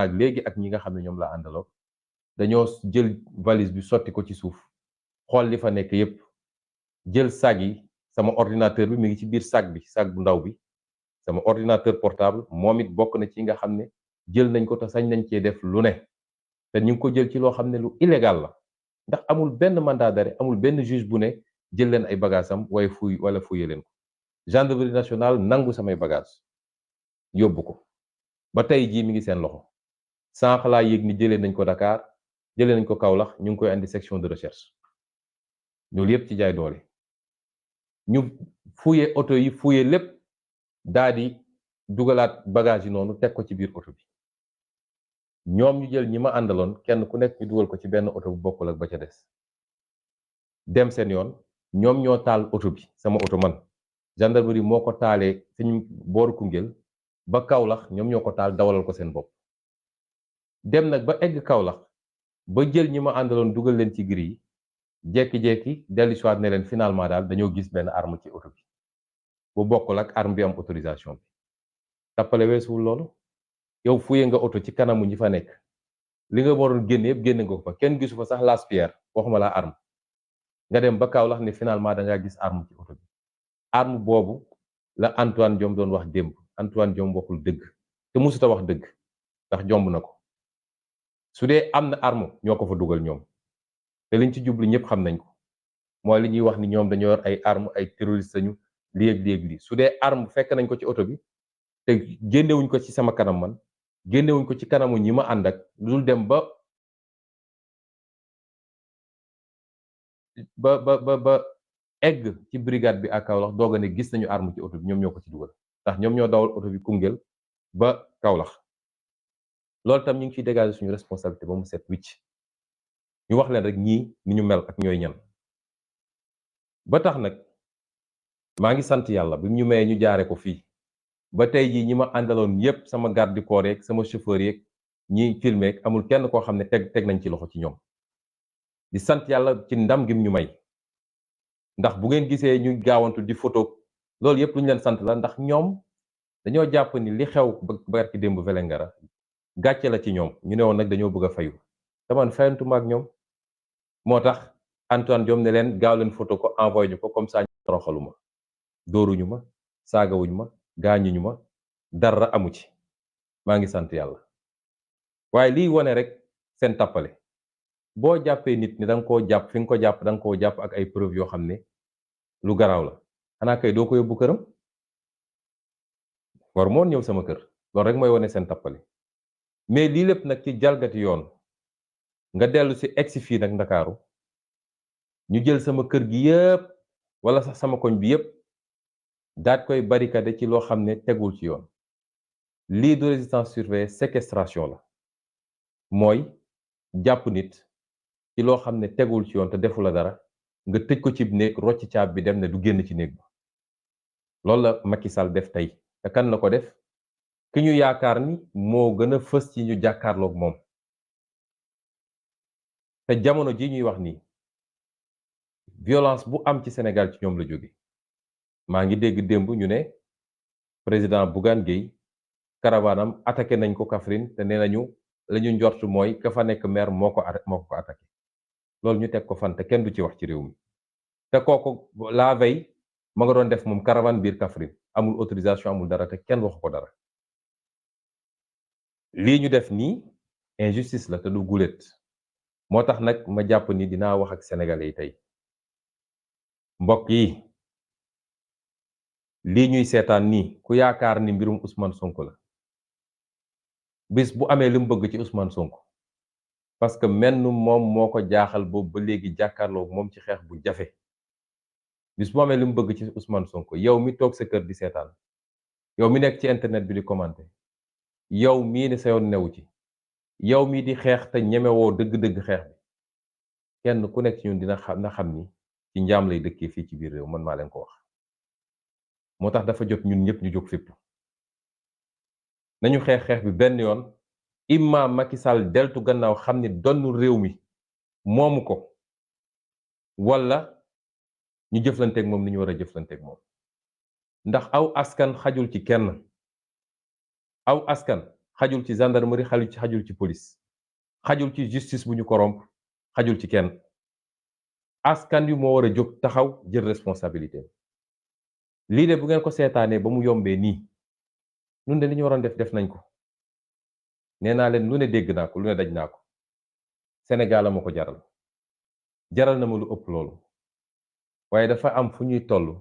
ak léegi ak ñi nga xam ne ñoom la àndaloo dañoo jël valise bi sotti ko ci suuf xool li fa nekk yépp jël sac yi sama ordinateur bi mi ngi ci biir sac bi sac bu ndaw bi sama ordinateur portable moom it bokk na ci nga xam ne jël nañ ko te sañ nañ cee def lu ne te ñu ngi ko jël ci loo xam ne lu illégal la ndax amul benn mandat d'arrêt amul benn juge bu ne jël leen ay bagages am waaye wala fuye leen ko gendarmerie nationale nangu samay bagages yóbbu ko ba tey jii mi ngi seen loxo sànq laa yëg ni jëlee nañ ko Dakar jëlee nañ ko Kaolack ñu ngi koy andi section de recherche loolu yëpp ci jaay doole ñu fuye oto yi fuye lépp daa di dugalaat bagage yi noonu teg ko ci biir oto bi ñoom ñu jël ñi ma àndaloon kenn ku nekk ñu dugal ko ci benn oto bu bokkul ak ba ca des dem seen yoon ñoom ñoo taal oto bi sama oto man gendarmerie moo ko taalee fi ñu booru Koungheul ba Kaolack ñoom ñoo ko taal dawalal ko seen bopp dem nag ba egg Kaolack ba jël ñi ma àndaloon dugal leen ci gri yi jekki-jekki dellu si waat ne leen finalement daal dañoo gis benn arme ci oto bi bu bokkul ak arme bi am autorisation bi tappale weesuwul loolu yow fuye nga oto ci kanamu ñi fa nekk li nga waroon génne yëpp génne nga ko fa kenn gisu fa sax lance-pierre waxuma laa arme nga dem ba Kaolack ne finalement da ngaa gis arme ci oto bi arme boobu la Antoine Diome doon wax démb Antoine Diome waxul dëgg te musuta wax dëgg ndax jomb na ko su dee am na arme ñoo ko fa dugal ñoom te liñ ci jublu ñëpp xam nañ ko mooy li ñuy wax ni ñoom dañoo yor ay arme ay terroriste lañu léeg-léeg su dee arme fekk nañ ko ci oto bi te génnewuñ ko ci sama kanam man génnewuñ ko ci kanamu ñi ma ànd ak lu dul dem ba egg ci brigade bi ak Kaolack doog a ne gis nañu arme ci oto bi ñoom ñoo ko ci dugal ndax ñoom ñoo dawal oto bi Koungheul ba Kaolack loolu tam ñu ngi ciy dégager suñu responsabilité ba mu set wicc ñu wax leen rek ñii ni ñu mel ak ñooy ñan ba tax nag maa ngi sant yàlla bi ñu mayee ñu jaare ko fii ba tey jii ñi ma àndaloon yépp sama garde du corps yeeg sama chauffeur yeeg ñi filmer amul kenn koo xam ne teg nañ ci loxo ci ñoom di sant yàlla ci ndam gim ñu may ndax bu ngeen gisee ñu gaawantu di photo loolu yépp lu ñu leen sant la ndax ñoom dañoo jàpp ni li xew barki démb Vélingara gàcce la ci ñoom ñu ne woon nag dañoo bëgg a fayu te man fayantuma ak ñoom moo tax Antoine Diome ne leen gaaw leen photo ko envoyé ñu ko comme ça ñu toroxalu ma dóoruñu ma saagawuñu ma gaañuñu ma dara amu ci maa ngi sant yàlla waaye liy wone rek seen tappale boo jàppee nit ni da nga koo jàpp fi nga ko jàpp da nga koo jàpp ak ay preuve yoo xam ne lu garaaw la xanaa kay doo ko yóbbu këram war moon ñëw sama kër loolu rek mooy wone seen tappale mais lii lépp nag ci jalgati yoon nga dellu si egsi fii nag Ndakaaru ñu jël sama kër gi yépp wala sax sama koñ bi yépp daat koy barricade ci loo xam ne tegul ci yoon lii du résistance surveillée séquestration la mooy jàpp nit ci loo xam ne tegul ci yoon te defu la dara nga tëj ko ci néeg rocc caab bi dem ne du génn ci néeg ba loolu la Macky Sall def tey te kan la ko def ki ñu yaakaar ni moo gën a fës ci ñu jàkkaarloog moom te jamono ji ñuy wax nii violence bu am ci Sénégal ci ñoom la jóge maa ngi dégg démb ñu ne président Bougane Gueye karawaanam attaqué nañ ko Kaffrine te nee nañu la ñu njort mooy ka fa nekk maire moo ko attaqué loolu ñu teg ko fan te kenn du ci wax ci réew mi te kooku la veille ma nga doon def moom caravane biir Kaffrine amul autorisation amul dara te kenn waxu ko dara lii ñu def nii injustice la te du guléet moo tax nag ma jàpp ni dinaa wax ak sénégalais yi tey mbokk yi lii ñuy seetaan nii ku yaakaar ni mbirum Ousmane Sonko la bis bu amee li mu bëgg ci Ousmane Sonko parce que menn moom moo ko jaaxal boobu ba léegi jàkkaarloo moom ci xeex bu jafe bis bu amee li mu bëgg ci Ousmane Sonko yow mi toog sa kër di seetaan yow mi nekk ci internet bi di commenter yow mii ne sa yoon newu ci yow mii di xeex te ñemewoo dëgg-dëgg xeex bi kenn ku nekk ci ñun dina xam ni ci njaam lay dëkkee fii ci biir réew man maa leen ko wax moo tax dafa jot ñun ñëpp ñu jóg fépp nañu xeex bi benn yoon imma Macky Sall deltu gannaaw xam ni donnu réew mi moomu ko walla ñu jëflanteeg moom ni ñu war a jëflanteeg moom ndax aw askan xajul ci kenn aw askan xajul ci gendarmerie, xajul ci police, xajul ci justice bu ñu corrompre, xajul ci kenn. askan wi moo war a jóg taxaw jël responsabilité. lii de bu ngeen ko seetaanee ba mu yombee nii ñun de li ñu waroon def nañ ko. nee naa leen lu ne dégg naa ko lu ne daj naa ko. Sénégal a ma ko jaral. jaral na ma lu ëpp loolu. waaye dafa am fu ñuy toll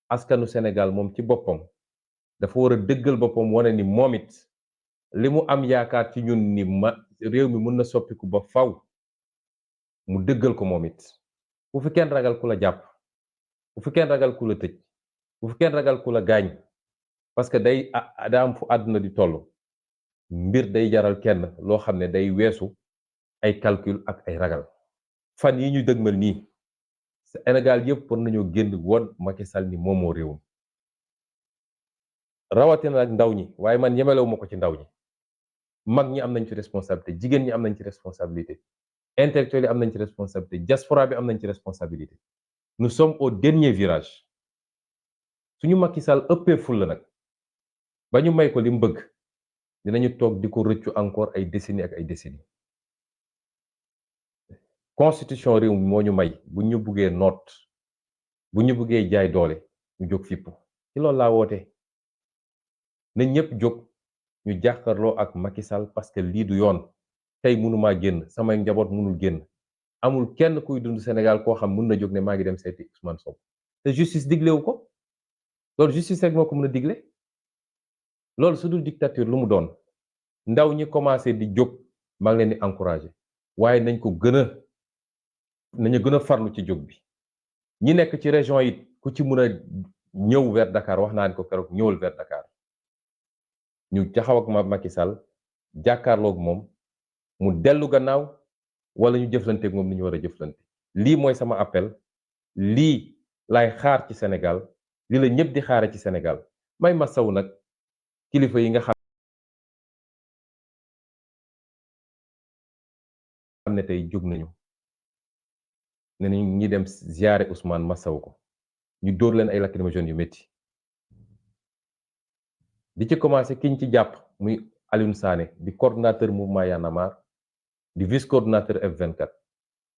askanu Sénégal moom ci boppam dafa war a dëggal boppam wane ni moom it li mu am yaakaar ci ñun ni réew mi mën na soppiku ba faw mu dëggal ko moom it. bu fi kenn ragal ku la jàpp. bu fi kenn ragal ku la tëj. bu fi kenn ragal ku la gaañ. parce que daa am fu àdduna di toll. mbir day jaral kenn loo xam ne day weesu ay calcul ak ay ragal. fan yi ñu dëgmal nii Sénégal yëpp war nañoo génn woon Macky Sall ni moom moo réewum. rawatina nag ndaw ñi waaye man yemelewu ma ko ci ndaw ñi. mag ñi am nañ ci responsabilité jigéen ñi am nañ ci responsabilité intellectuels yi am nañ ci responsabilité diaspora bi am nañ ci responsabilité. nous sommes au dernier virage. suñu Macky Sall ëppee ful la nag ba ñu may ko li mu bëgg dinañu toog di ko rëccu encore ay décennies ak ay décennies. constitution réew mi moo ñu may bu ñu buggee noot bu ñu buggee jaay doole ñu jóg fippu ci loolu laa woote. na ñëpp jóg ñu jàkkaarloo ak Macky Sall parce que lii du yoon. tey mënumaa génn samay njaboot mënul génn amul kenn kuy dund Sénégal koo xam mën na jóg ne maa ngi dem seeti Ousmane Sonko te justice diglewu ko. loolu justice rek moo ko mën a digle. loolu su dul dictature lu mu doon. ndaw ñi commencé di jóg maa ngi leen di encourager waaye nañu gën a farlu ci jóg bi. ñi nekk ci région yi ku ci mën a ñëw vers Dakar wax naa ne ko keroog ñëwal vers Dakar ñu taxaw ak Macky Sall jàkkaarloog moom mu dellu gannaaw wala ñu jëflanteeg moom ni ñu war a jëflante. lii mooy sama appel lii laay xaar ci Sénégal lii la ñëpp di xaare ci Sénégal may masawu nag kilifa yi nga xam ne tey jóg nañu ne nañu ñi dem ziyaare Ousmane masawu ko ñu dóor leen ay lacrymogènes yu métti di ci commencé kiñ ci jàpp muy Alioune Sané di coordonnateur mouvement Y'en a marre di vice coordonnateur F24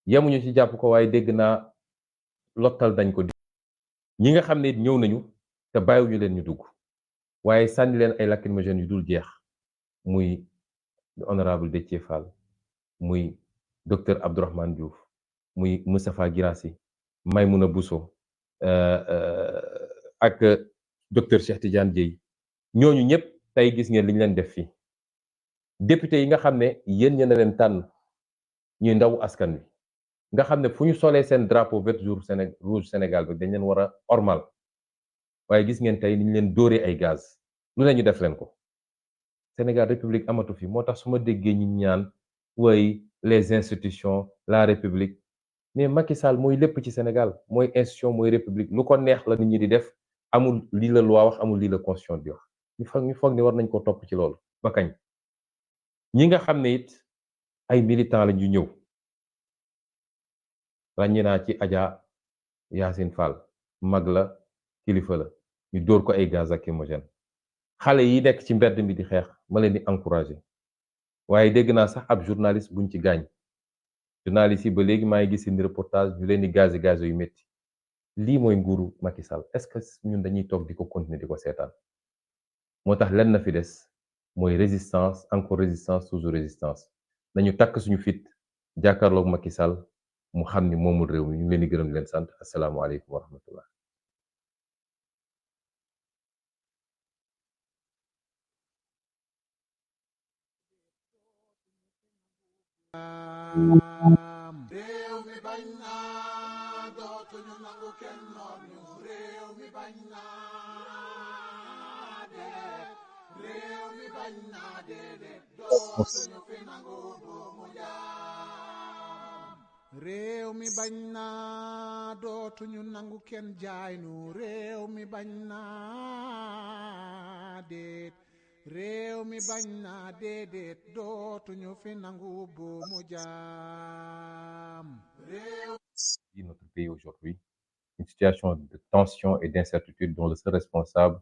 yemuñu ci jàpp ko waaye dégg naa lottal dañ ko. ñi nga xam ne ñëw nañu te bàyyiwuñu leen ñu dugg waaye sànni leen ay lacrymogènes yu dul jeex muy honorable Déthié Fall muy docteur Abdourahmane Diouf muy Moustapha Guirassy Maymouna Bousso ak docteur Cheikh Tidiane Dièye ñooñu ñëpp tey gis ngeen li ñu leen def fii. député yi nga xam ne yéen ña leen tànn ñuy ndaw askan wi nga xam ne fu ñu solee seen drapeau vert rouge Sénégal bi dañ leen war a ormal waaye gis ngeen tey ni ñu leen dóoree ay gaz lu ne ñu def leen ko. Sénégal république amatu fi moo tax su ma déggee ñi ñaan way les institutions la république mais Macky Sall mooy lépp ci Sénégal mooy institution mooy république lu ko neex la nit ñi di def amul lii la loi wax amul lii la constitution di wax ñu foog ni war nañ ko topp ci loolu ba kañ. ñi nga xam ne it ay militants la ñu ñëw ràññee naa ci Adja Yacine Fall mag la kilifa la ñu dóor ko ay gaz lacrymogène xale yi nekk ci mbedd mi di xeex ma leen di encourager waaye dégg naa sax ab journaliste buñ ci gaañ journaliste yi ba léegi maa ngi gis seen reportage ñu leen di gaz yu métti lii mooy nguuru Macky Sall est-ce que ñun dañuy toog di ko continuer di ko seetaan moo tax lenn na fi des mooy résistance encore résistance toujours résistance nañu takk suñu fit jàkkaarloog Macky Sall mu xam ni moomul réew mi ñu ngi leen di gërëm di leen sant asalaamaaleykum wa rahmatullah. réew mi bañ naa dootuñu nangu kenn noon ñu réew mi bañ naa déedéet réew mi bañ naa déedéet dootuñu fi nangu buumu jaam réew mi bañ naa dootuñu nangu kenn jaay nu réew mi bañ naa déet réew mi bañ naa déedéet dootuñu fi nangu buumu jaam réew. Notre pays aujourd'hui, une situation de tension et d'incertitude dont le seul responsable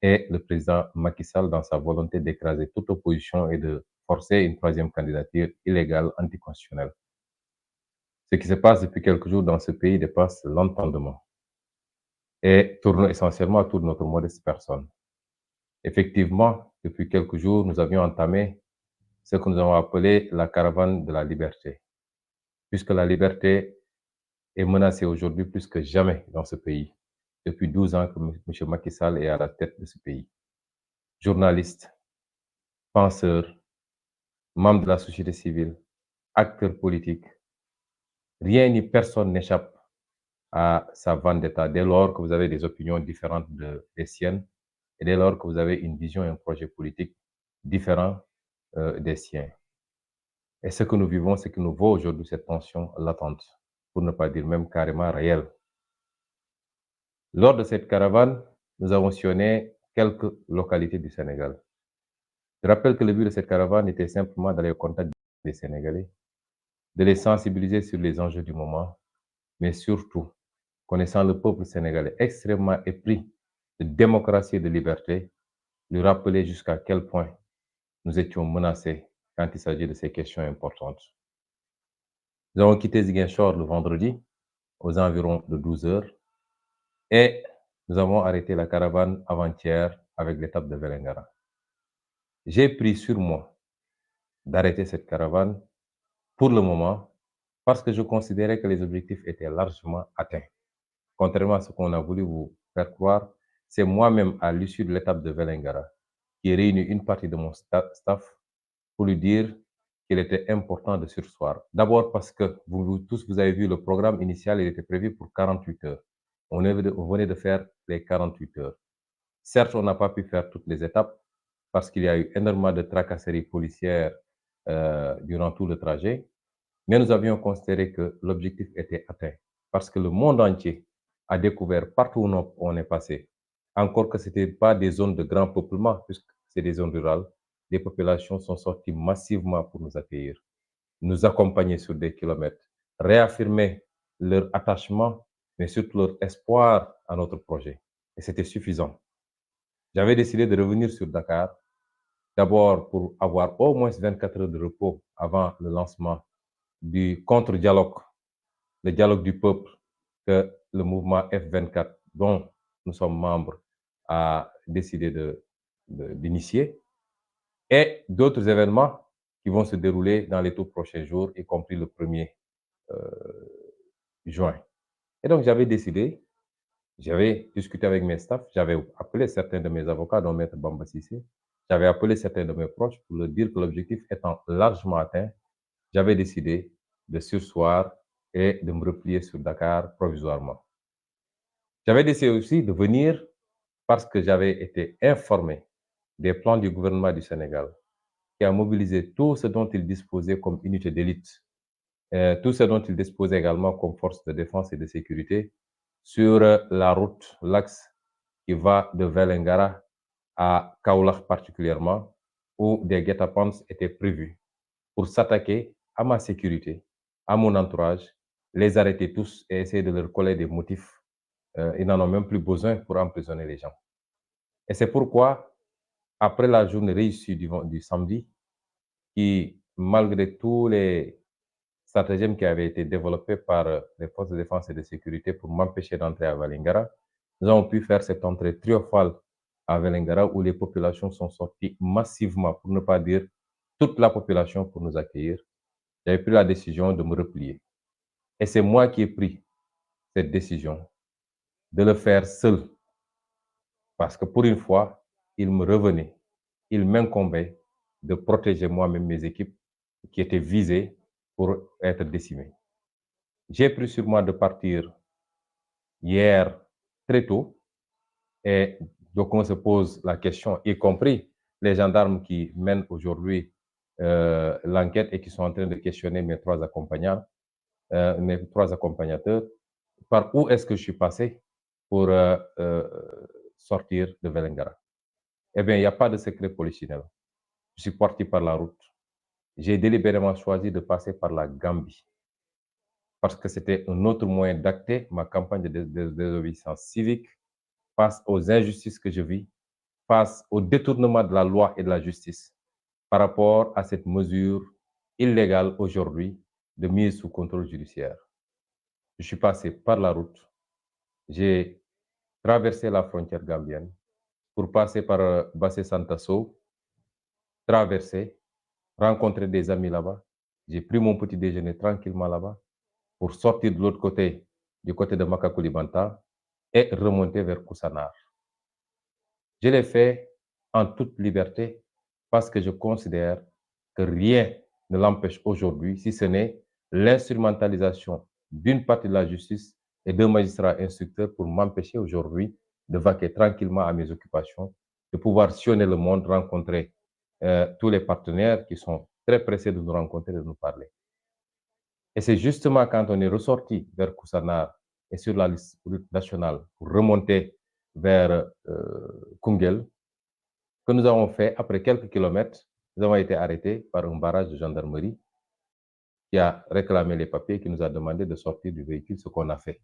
est le président Macky Sall dans sa volonté d'écraser toute opposition et de forcer une troisième candidature illégale, anticonstitutionnelle. Ce qui se passe depuis quelques jours dans ce pays dépasse l'entendement et tourne essentiellement autour de notre modeste personne. Effectivement, depuis quelques jours, nous avions entamé ce que nous avons appelé la caravane de la liberté, puisque la liberté est menacée aujourd'hui plus que jamais dans ce pays, depuis 12 ans que M. Macky Sall est à la tête de ce pays. Journalistes, penseurs, membres de la société civile, acteurs politiques, rien ni personne n'échappe à sa vendetta dès lors que vous avez des opinions différentes des siennes et dès lors que vous avez une vision et un projet politique différent des siens. Et ce que nous vivons, c'est que nous vaut aujourd'hui cette tension latente, pour ne pas dire même carrément réelle. Lors de cette caravane, nous avons sillonné quelques localités du Sénégal. Je rappelle que le but de cette caravane était simplement d'aller au contact des Sénégalais, de les sensibiliser sur les enjeux du moment, mais surtout, connaissant le peuple sénégalais extrêmement épris de démocratie et de liberté, lui rappeler jusqu'à quel point nous étions menacés quand il s'agit de ces questions importantes. Nous avons quitté Ziguinchor le vendredi aux environs de 12 heures et nous avons arrêté la caravane avant-hier avec l'étape de Vélingara. J'ai pris sur moi d'arrêter cette caravane pour le moment parce que je considérais que les objectifs étaient largement atteints. Contrairement à ce qu'on a voulu vous faire croire, c'est moi-même à l'issue de l'étape de Vélingara qui ai réuni une partie de mon staff pour lui dire qu'il était important de surseoir. D'abord parce que vous tous, vous avez vu le programme initial, il était prévu pour 48 heures. On venait de faire les 48 heures. Certes, on n'a pas pu faire toutes les étapes parce qu'il y a eu énormément de tracasseries policières durant tout le trajet, mais nous avions considéré que l'objectif était atteint parce que le monde entier a découvert partout où on est passé, encore que ce n'était pas des zones de grand peuplement, puisque c'est des zones rurales, les populations sont sorties massivement pour nous accueillir, nous accompagner sur des kilomètres, réaffirmer leur attachement, mais surtout leur espoir à notre projet. Et c'était suffisant. J'avais décidé de revenir sur Dakar, d'abord pour avoir au moins 24 heures de repos avant le lancement du contre-dialogue, le dialogue du peuple que le mouvement F24, dont nous sommes membres, a décidé d'initier, et d'autres événements qui vont se dérouler dans les tout prochains jours, y compris le 1er juin. Et donc, j'avais décidé, j'avais discuté avec mes staffs, j'avais appelé certains de mes avocats, dont Maître Bamba Sissé, j'avais appelé certains de mes proches pour leur dire que l'objectif étant largement atteint, j'avais décidé de surseoir et de me replier sur Dakar provisoirement. J'avais décidé aussi de venir parce que j'avais été informé des plans du gouvernement du Sénégal, qui a mobilisé tout ce dont il disposait comme unité d'élite, tout ce dont il disposait également comme force de défense et de sécurité sur la route, l'axe qui va de Vélingara à Kaolack particulièrement, où des guet-apens étaient prévus pour s'attaquer à ma sécurité, à mon entourage, les arrêter tous et essayer de leur coller des motifs. Ils n'en ont même plus besoin pour emprisonner les gens. Et c'est pourquoi, après la journée réussie du samedi, qui, malgré tous les stratagèmes qui avaient été développés par les forces de défense et de sécurité pour m'empêcher d'entrer à Vélingara, nous avons pu faire cette entrée triomphale à Vélingara où les populations sont sorties massivement, pour ne pas dire toute la population, pour nous accueillir. J'avais pris la décision de me replier. Et c'est moi qui ai pris cette décision de le faire seul. Parce que pour une fois, il me revenait, il m'incombait de protéger moi-même mes équipes qui étaient visées pour être décimées. J'ai pris sur moi de partir hier très tôt et donc on se pose la question, y compris les gendarmes qui mènent aujourd'hui l'enquête et qui sont en train de questionner mes trois accompagnateurs, par où est-ce que je suis passé pour sortir de Vélingara. Eh bien, il n'y a pas de secret polichinelle. Je suis parti par la route. J'ai délibérément choisi de passer par la Gambie parce que c'était un autre moyen d'acter ma campagne de désobéissance civique face aux injustices que je vis, face au détournement de la loi et de la justice par rapport à cette mesure illégale aujourd'hui de mise sous contrôle judiciaire. Je suis passé par la route, j'ai traversé la frontière gambienne pour passer par Bassé Santasso, traverser, rencontrer des amis là-bas. J'ai pris mon petit déjeuner tranquillement là-bas pour sortir de l'autre côté, du côté de Makacoulibantang et remonter vers Koussanar. Je l'ai fait en toute liberté parce que je considère que rien ne l'empêche aujourd'hui, si ce n'est l'instrumentalisation d'une partie de la justice et d'un magistrat instructeur pour m'empêcher aujourd'hui de vaquer tranquillement à mes occupations, de pouvoir sillonner le monde, rencontrer tous les partenaires qui sont très pressés de nous rencontrer, de nous parler. Et c'est justement quand on est ressorti vers Koussanar et sur la liste nationale pour remonter vers Koungheul que nous avons fait, après quelques kilomètres, nous avons été arrêtés par un barrage de gendarmerie qui a réclamé les papiers, qui nous a demandé de sortir du véhicule, ce qu'on a fait.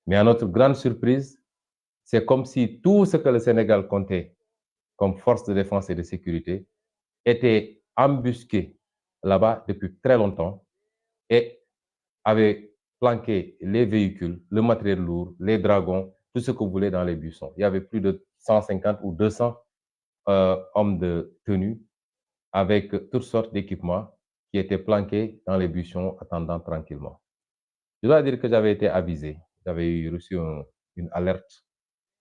Mais à notre grande surprise, c'est comme si tout ce que le Sénégal comptait comme force de défense et de sécurité était embusqué là-bas depuis très longtemps et avait planqué les véhicules, le matériel lourd, les dragons, tout ce que vous voulez dans les buissons. Il y avait plus de 150 ou 200 hommes de tenue avec toutes sortes d'équipements qui étaient planqués dans les buissons attendant tranquillement. Je dois dire que j'avais été avisé. J'avais reçu une alerte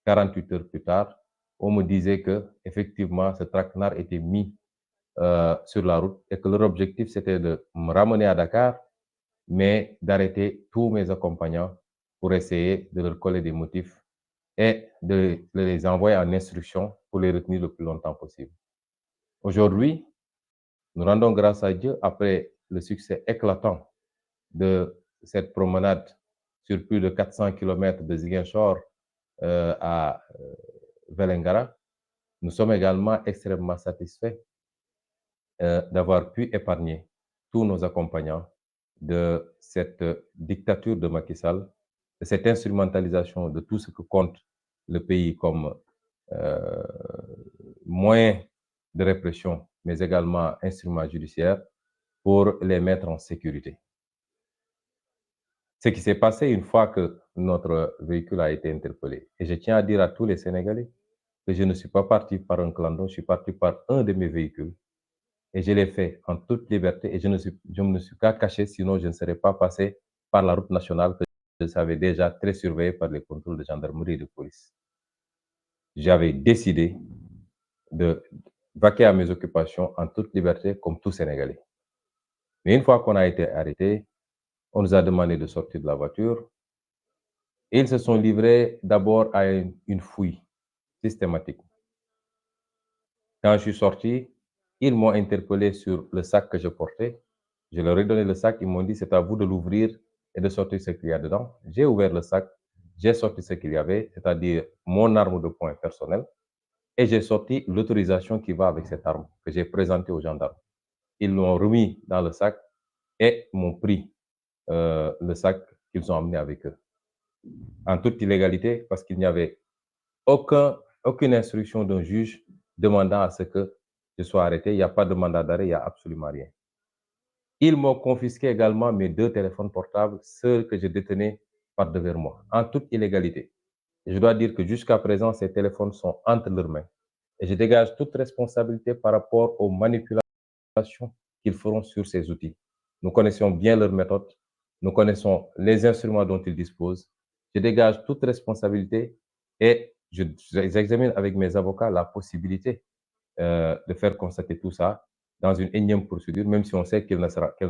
48 heures plus tard. On me disait que effectivement ce traquenard était mis sur la route et que leur objectif c'était de me ramener à Dakar, mais d'arrêter tous mes accompagnants pour essayer de leur coller des motifs et de les envoyer en instruction pour les retenir le plus longtemps possible. Aujourd'hui, nous rendons grâce à Dieu après le succès éclatant de cette promenade sur plus de 400 km de Ziguinchor à Vélingara. Nous sommes également extrêmement satisfaits d'avoir pu épargner tous nos accompagnants de cette dictature de Macky Sall, de cette instrumentalisation de tout ce que compte le pays comme moyen de répression, mais également instrument judiciaire pour les mettre en sécurité. Ce qui s'est passé une fois que notre véhicule a été interpellé. Et je tiens à dire à tous les Sénégalais que je ne suis pas parti par un clando, je suis parti par un de mes véhicules. Et je l'ai fait en toute liberté et je ne me suis pas caché, sinon je ne serais pas passé par la route nationale que je savais déjà très surveillée par les contrôles de gendarmerie et de police. J'avais décidé de vaquer à mes occupations en toute liberté comme tout Sénégalais. Mais une fois qu'on a été arrêté, on nous a demandé de sortir de la voiture. Et ils se sont livrés d'abord à une fouille systématique. Quand je suis sorti, ils m'ont interpellé sur le sac que je portais. Je leur ai donné le sac, ils m'ont dit c'est à vous de l'ouvrir et de sortir ce qu'il y a dedans. J'ai ouvert le sac, j'ai sorti ce qu'il y avait, c'est-à-dire mon arme de poing personnelle, et j'ai sorti l'autorisation qui va avec cette arme que j'ai présentée aux gendarmes. Ils l'ont remis dans le sac et m'ont pris le sac qu'ils ont emmené avec eux. En toute illégalité, parce qu'il n'y avait aucune instruction d'un juge demandant à ce que je sois arrêté. Il n'y a pas de mandat d'arrêt, il n'y a absolument rien. Ils m'ont confisqué également mes 2 téléphones portables, ceux que je détenais par devers moi, en toute illégalité. Et je dois dire que jusqu'à présent, ces téléphones sont entre leurs mains. Et je dégage toute responsabilité par rapport aux manipulations qu'ils feront sur ces outils. Nous connaissons bien leurs méthodes, nous connaissons les instruments dont ils disposent. Je dégage toute responsabilité et j'examine avec mes avocats la possibilité de faire constater tout ça dans une énième procédure, même si on sait qu'elle ne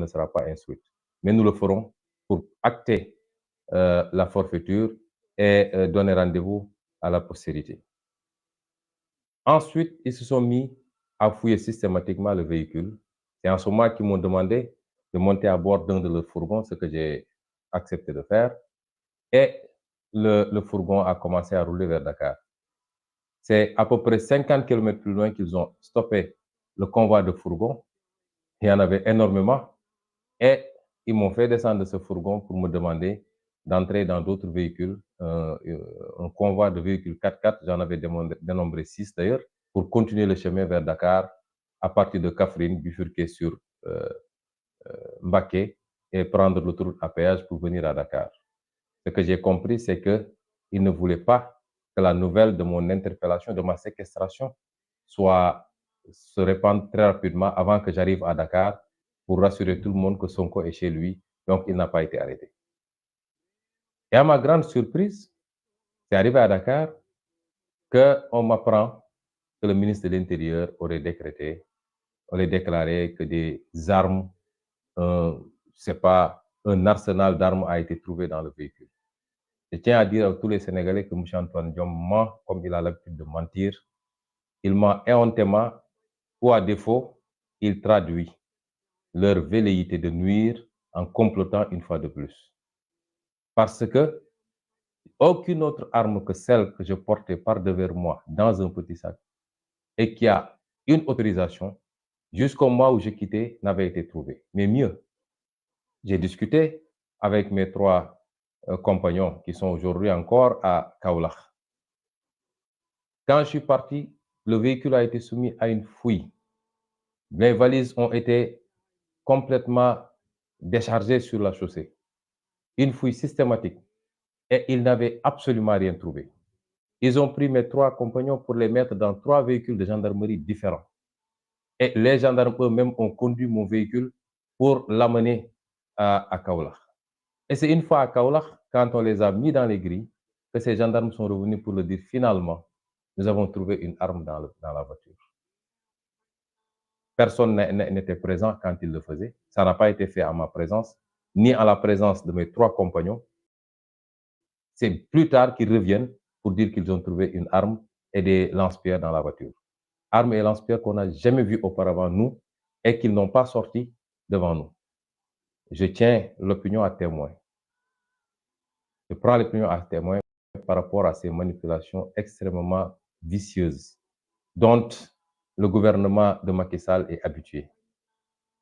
sera pas instruite. Mais nous le ferons pour acter la forfaiture et donner rendez-vous à la postérité. Ensuite, ils se sont mis à fouiller systématiquement le véhicule. C'est en ce moment qu'ils m'ont demandé de monter à bord d'un de leurs fourgons, ce que j'ai accepté de faire. Et le fourgon a commencé à rouler vers Dakar. C'est à peu près 50 km plus loin qu'ils ont stoppé le convoi de fourgons. Il y en avait énormément. Et ils m'ont fait descendre de ce fourgon pour me demander d'entrer dans d'autres véhicules, un convoi de véhicules 4x4, j'en avais dénombré 6 d'ailleurs, pour continuer le chemin vers Dakar, à partir de Kaffrine, bifurquer sur Mbacké et prendre l'autoroute à péage pour venir à Dakar. Ce que j'ai compris, c'est qu'ils ne voulaient pas que la nouvelle de mon interpellation, de ma séquestration, se répande très rapidement avant que j'arrive à Dakar pour rassurer tout le monde que Sonko est chez lui, donc il n'a pas été arrêté. Et à ma grande surprise, c'est arrivé à Dakar qu'on m'apprend que le ministre de l'Intérieur aurait déclaré que des armes, un arsenal d'armes a été trouvé dans le véhicule. Je tiens à dire à tous les Sénégalais que M. Antoine Diome ment comme il a l'habitude de mentir. Il ment éhontément, ou à défaut, il traduit leur velléité de nuire en complotant une fois de plus. Parce que aucune autre arme que celle que je portais par-devers moi dans un petit sac et qui a une autorisation, jusqu'au mois où je quittais, n'avait été trouvée. Mais mieux, j'ai discuté avec mes 3 compagnons qui sont aujourd'hui encore à Kaolack. Quand je suis parti, le véhicule a été soumis à une fouille. Les valises ont été complètement déchargées sur la chaussée. Une fouille systématique. Et ils n'avaient absolument rien trouvé. Ils ont pris mes 3 compagnons pour les mettre dans 3 véhicules de gendarmerie différents. Et les gendarmes eux-mêmes ont conduit mon véhicule pour l'amener à Kaolack. Et c'est une fois à Kaolack, quand on les a mis dans les grilles, que ces gendarmes sont revenus pour le dire finalement, nous avons trouvé une arme dans la voiture. Personne n'était présent quand ils le faisaient. Ça n'a pas été fait en ma présence, ni en la présence de mes 3 compagnons. C'est plus tard qu'ils reviennent pour dire qu'ils ont trouvé une arme et des lance-pierres dans la voiture. Armes et lance-pierres qu'on n'a jamais vues auparavant, nous, et qu'ils n'ont pas sorti devant nous. Je tiens l'opinion à témoin. Je prends l'opinion à témoin par rapport à ces manipulations extrêmement vicieuses dont le gouvernement de Macky Sall est habitué.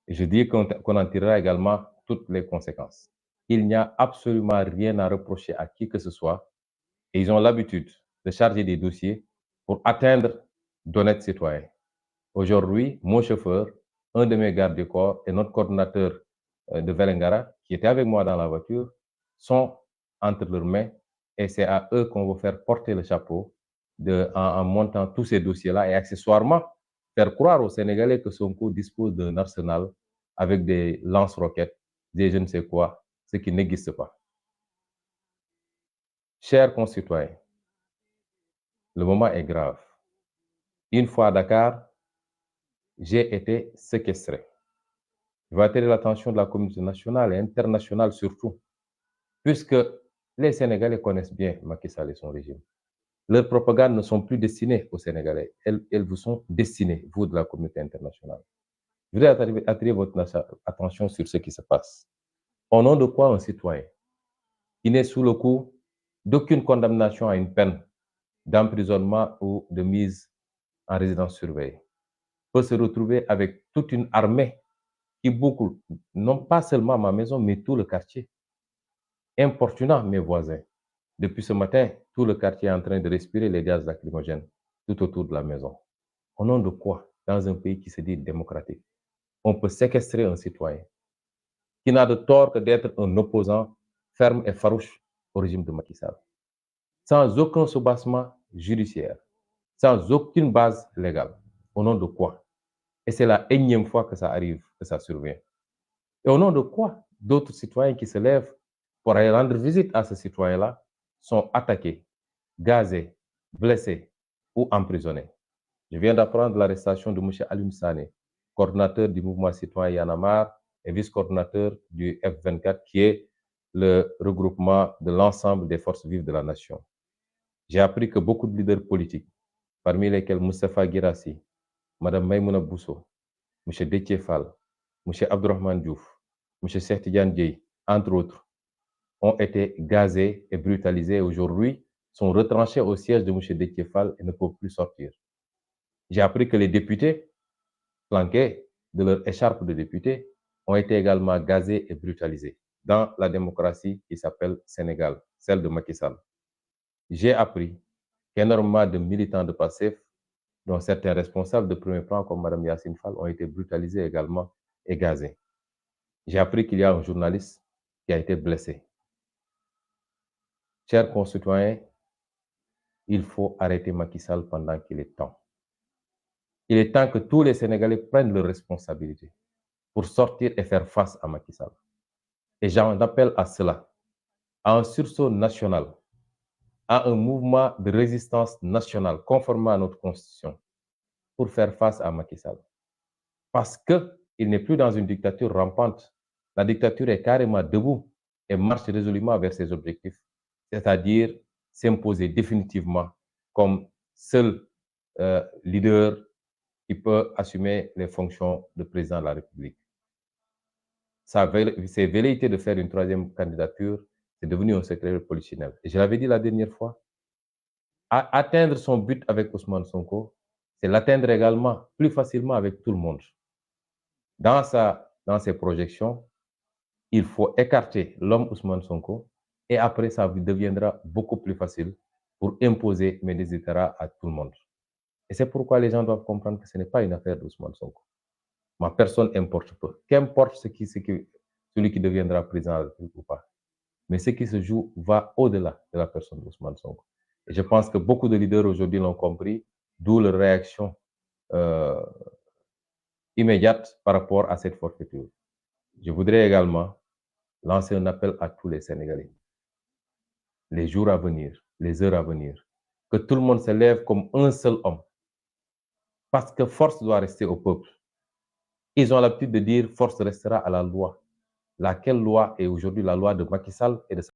Et je dis qu'on en tirera également toutes les conséquences. Il n'y a absolument rien à reprocher à qui que ce soit et ils ont l'habitude de charger des dossiers pour atteindre d'honnêtes citoyens. Aujourd'hui, mon chauffeur, un de mes gardes du corps et notre coordonnateur de Vélingara, qui était avec moi dans la voiture, sont entre leurs mains et c'est à eux qu'on va faire porter le chapeau en montant tous ces dossiers-là et accessoirement faire croire aux Sénégalais que Sonko dispose d'un arsenal avec des lance-roquettes, des je ne sais quoi, ce qui n'existe pas. Chers concitoyens, le moment est grave. Une fois à Dakar, j'ai été séquestré. Je veux attirer l'attention de la communauté nationale et internationale surtout, puisque les Sénégalais connaissent bien Macky Sall et son régime. Leurs propagandes ne sont plus destinées aux Sénégalais, elles vous sont destinées, vous de la communauté internationale. Je voudrais attirer votre attention sur ce qui se passe. Au nom de quoi un citoyen qui n'est sous le coup d'aucune condamnation à une peine d'emprisonnement ou de mise en résidence surveillée peut se retrouver avec toute une armée qui boucle non pas seulement ma maison, mais tout le quartier, importunant mes voisins. Depuis ce matin, tout le quartier est en train de respirer les gaz lacrymogènes tout autour de la maison. Au nom de quoi, dans un pays qui se dit démocratique, on peut séquestrer un citoyen qui n'a de tort que d'être un opposant ferme et farouche au régime de Macky Sall, sans aucun soubassement judiciaire, sans aucune base légale. Au nom de quoi? Et c'est la énième fois que ça arrive, que ça survient. Et au nom de quoi d'autres citoyens qui se lèvent pour aller rendre visite à ce citoyen-là sont attaqués, gazés, blessés ou emprisonnés? Je viens d'apprendre l'arrestation de M. Alioune Sané, coordonnateur du mouvement citoyen Y en a marre et vice-coordonnateur du F24, qui est le regroupement de l'ensemble des forces vives de la nation. J'ai appris que beaucoup de leaders politiques, parmi lesquels Moustapha Guirassy, Mme Maïmouna Bousso, M. Déthié Fall, M. Abdourahmane Diouf, M. Cheikh Tidiane Dièye, entre autres, ont été gazés et brutalisés et aujourd'hui sont retranchés au siège de M. Déthié Fall et ne peuvent plus sortir. J'ai appris que les députés, flanqués de leur écharpe de députés, ont été également gazés et brutalisés. dans la démocratie qui s'appelle Sénégal, celle de Macky Sall. J'ai appris qu'énormément de militants de PASTEF, dont certains responsables de premier plan comme Mme Yacine Fall, ont été brutalisés également et gazés. J'ai appris qu'il y a un journaliste qui a été blessé. Chers concitoyens, il faut arrêter Macky Sall pendant qu'il est temps. Il est temps que tous les Sénégalais prennent leurs responsabilités pour sortir et faire face à Macky Sall. Et j'en appelle à cela, à un sursaut national, à un mouvement de résistance nationale conformément à notre constitution pour faire face à Macky Sall. Parce qu'il n'est plus dans une dictature rampante. La dictature est carrément debout et marche résolument vers ses objectifs, c'est-à-dire s'imposer définitivement comme seul leader qui peut assumer les fonctions de président de la République. Ses velléités de faire une troisième candidature, c'est devenu un secret polichinelle. Et je l'avais dit la dernière fois, atteindre son but avec Ousmane Sonko, c'est l'atteindre également plus facilement avec tout le monde. Dans ses projections, il faut écarter l'homme Ousmane Sonko et après, ça deviendra beaucoup plus facile pour imposer mes desiderata à tout le monde. Et c'est pourquoi les gens doivent comprendre que ce n'est pas une affaire d'Ousmane Sonko. Ma personne importe peu. Qu'importe celui qui deviendra président de la République ou pas. Mais ce qui se joue va au-delà de la personne d'Ousmane Sonko. Et je pense que beaucoup de leaders aujourd'hui l'ont compris, d'où leur réaction immédiate par rapport à cette forfaiture. Je voudrais également lancer un appel à tous les Sénégalais. Les jours à venir, les heures à venir, que tout le monde se lève comme un seul homme. Parce que force doit rester au peuple. Ils ont l'habitude de dire force restera à la loi. Laquelle loi est aujourd'hui la loi de Macky Sall et de sa